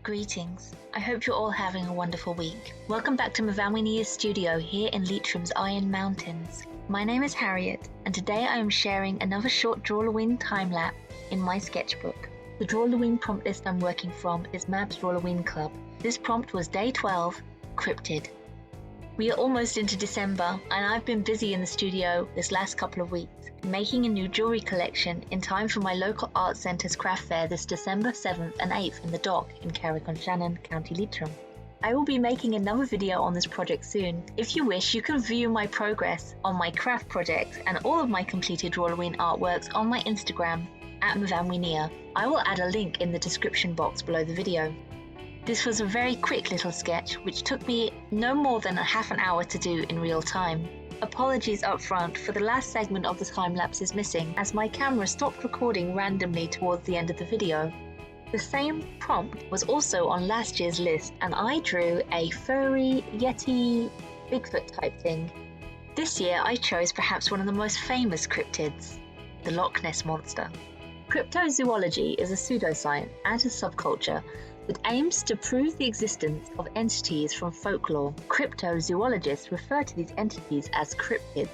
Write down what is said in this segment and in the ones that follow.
Greetings. I hope you're all having a wonderful week. Welcome back to MyfanwyNia's studio here in Leitrim's Iron Mountains. My name is Harriet, and today I am sharing another short Drawloween time-lapse in my sketchbook. The Drawloween prompt list I'm working from is Mab's Drawloween Club. This prompt was Day 12, Cryptid. We are almost into December, and I've been busy in the studio this last couple of weeks, making a new jewellery collection in time for my local arts centre's craft fair this December 7th and 8th in the Dock in 𝐬𝐿, County Leitrim. I will be making another video on this project soon. If you wish, you can view my progress on my craft projects and all of my completed Drawloween artworks on my Instagram at MyfanwyNia. I will add a link in the description box below the video. This was a very quick little sketch which took me no more than half an hour to do in real time. Apologies up front for the last segment of the time-lapse is missing as my camera stopped recording randomly towards the end of the video. The same prompt was also on last year's list and I drew a furry, yeti, Bigfoot type thing. This year I chose perhaps one of the most famous cryptids, the Loch Ness monster. Cryptozoology is a pseudoscience and a subculture that aims to prove the existence of entities from folklore. Cryptozoologists refer to these entities as cryptids.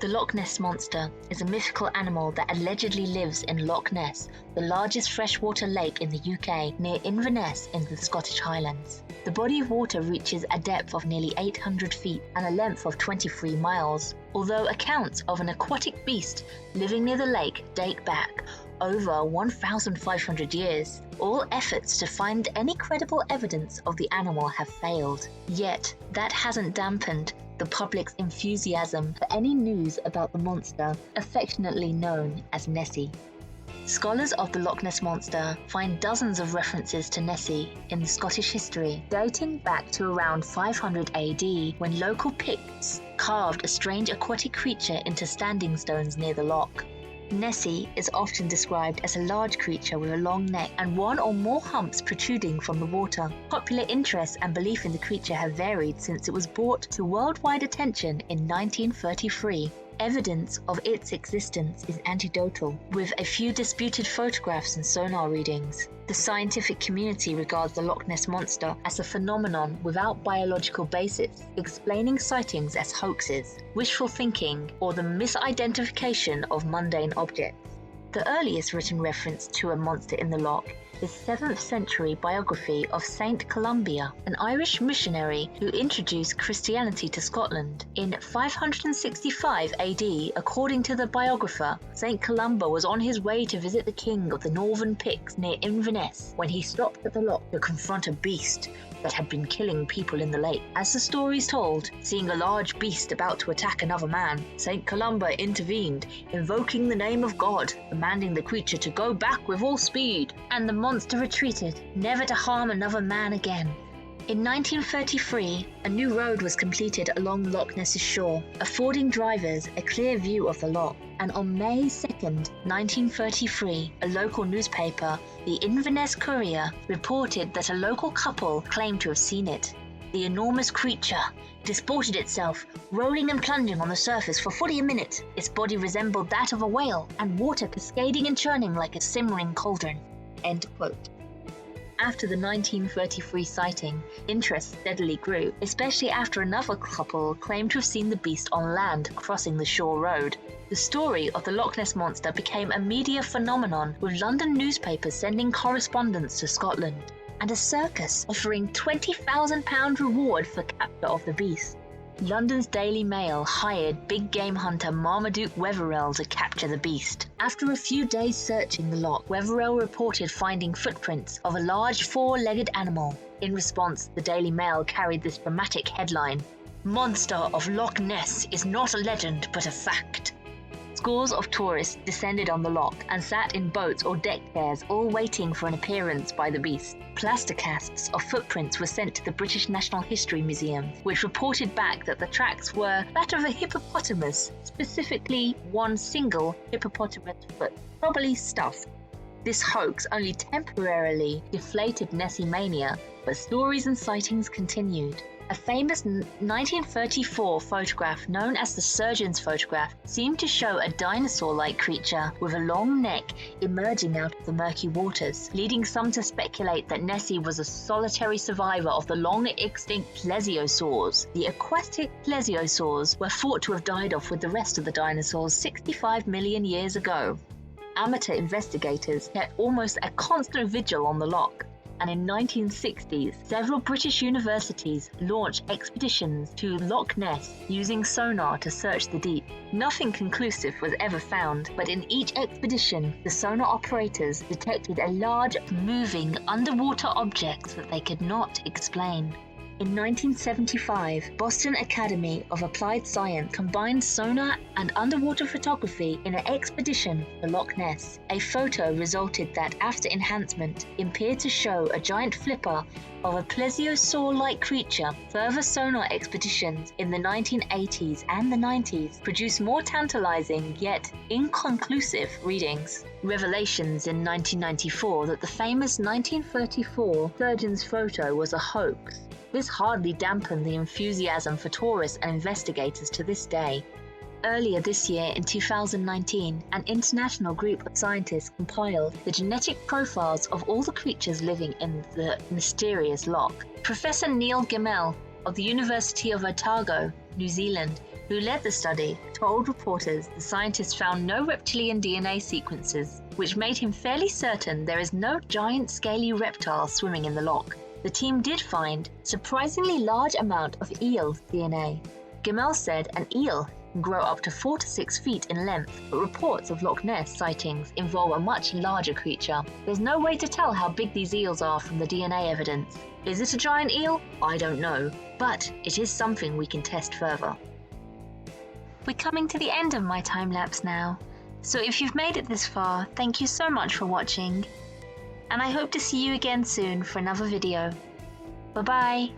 The Loch Ness monster is a mythical animal that allegedly lives in Loch Ness, the largest freshwater lake in the UK, near Inverness in the Scottish Highlands. The body of water reaches a depth of nearly 800 feet and a length of 23 miles. Although accounts of an aquatic beast living near the lake date back over 1,500 years, all efforts to find any credible evidence of the animal have failed. Yet, that hasn't dampened the public's enthusiasm for any news about the monster, affectionately known as Nessie. Scholars of the Loch Ness monster find dozens of references to Nessie in the Scottish history, dating back to around 500 AD when local Picts carved a strange aquatic creature into standing stones near the loch. Nessie is often described as a large creature with a long neck and one or more humps protruding from the water. Popular interest and belief in the creature have varied since it was brought to worldwide attention in 1933. Evidence of its existence is anecdotal, with a few disputed photographs and sonar readings. The scientific community regards the Loch Ness monster as a phenomenon without biological basis, explaining sightings as hoaxes, wishful thinking, or the misidentification of mundane objects. The earliest written reference to a monster in the loch is 7th century biography of Saint Columba, an Irish missionary who introduced Christianity to Scotland. In 565 AD, according to the biographer, Saint Columba was on his way to visit the king of the northern Picts near Inverness when he stopped at the loch to confront a beast that had been killing people in the lake. As the story is told, seeing a large beast about to attack another man, Saint Columba intervened, invoking the name of God, commanding the creature to go back with all speed, and the monster retreated, never to harm another man again. In 1933, a new road was completed along Loch Ness's shore, affording drivers a clear view of the loch. And on May 2nd, 1933, a local newspaper, the Inverness Courier, reported that a local couple claimed to have seen it. The enormous creature disported itself, rolling and plunging on the surface for fully a minute. Its body resembled that of a whale, and water cascading and churning like a simmering cauldron. End quote. After the 1933 sighting, interest steadily grew, especially after another couple claimed to have seen the beast on land crossing the shore road. The story of the Loch Ness monster became a media phenomenon, with London newspapers sending correspondents to Scotland, and a circus offering £20,000 reward for capture of the beast. London's Daily Mail hired big game hunter Marmaduke Wetherill to capture the beast. After a few days searching the loch, Wetherill reported finding footprints of a large four-legged animal. In response, the Daily Mail carried this dramatic headline: "Monster of Loch Ness is not a legend but a fact." Scores of tourists descended on the loch and sat in boats or deck chairs, all waiting for an appearance by the beast. Plaster casts of footprints were sent to the British National History Museum, which reported back that the tracks were that of a hippopotamus, specifically one single hippopotamus foot, probably stuffed. This hoax only temporarily deflated Nessie mania, but stories and sightings continued. A famous 1934 photograph known as the surgeon's photograph seemed to show a dinosaur-like creature with a long neck emerging out of the murky waters, leading some to speculate that Nessie was a solitary survivor of the long-extinct plesiosaurs. The aquatic plesiosaurs were thought to have died off with the rest of the dinosaurs 65 million years ago. Amateur investigators kept almost a constant vigil on the loch, and in 1960s, several British universities launched expeditions to Loch Ness using sonar to search the deep. Nothing conclusive was ever found, but in each expedition, the sonar operators detected a large, moving underwater objects that they could not explain. In 1975, Boston Academy of Applied Science combined sonar and underwater photography in an expedition to Loch Ness. A photo resulted that, after enhancement, appeared to show a giant flipper of a plesiosaur-like creature. Further sonar expeditions in the 1980s and the 90s produced more tantalizing yet inconclusive readings. Revelations in 1994 that the famous 1934 surgeon's photo was a hoax. This hardly dampened the enthusiasm for tourists and investigators to this day. Earlier this year, in 2019, an international group of scientists compiled the genetic profiles of all the creatures living in the mysterious loch. Professor Neil Gemmell of the University of Otago, New Zealand, who led the study, told reporters the scientists found no reptilian DNA sequences, which made him fairly certain there is no giant scaly reptile swimming in the loch. The team did find a surprisingly large amount of eel DNA. Gemmell said an eel can grow up to 4 to 6 feet in length, but reports of Loch Ness sightings involve a much larger creature. There's no way to tell how big these eels are from the DNA evidence. Is it a giant eel? I don't know, but it is something we can test further. We're coming to the end of my time-lapse now, so if you've made it this far, thank you so much for watching. And I hope to see you again soon for another video. Bye bye!